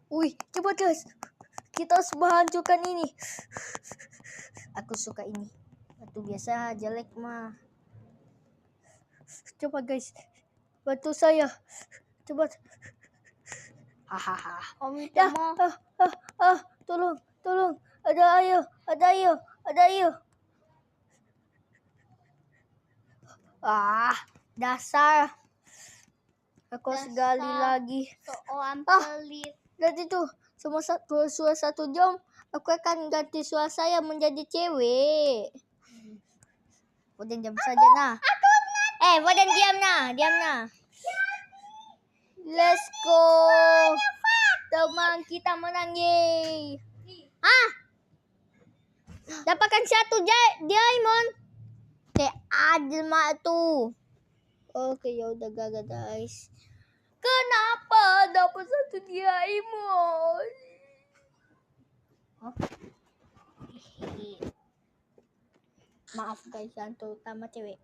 Wih, coba guys. Kita harus menghancurkan ini. Aku suka ini. Batu biasa jelek mah. Coba guys. Bantu saya. Coba. Hahaha. Om itu Ya. mau. Tolong. Ada air. Dasar. Aku harus gali lagi. Seorang pelit. Nanti tuh selama 1 jam aku akan ganti suara saya menjadi cewek. Wadan diam saja nah. Wadan diam nah. Let's go. Teman kita menang yeay. Dapatkan 1 diamond. Adil mak tuh. Oke, ya udah gagal guys. Kenapa dapat 1 diamond? Maaf guys, yang terutama cewek.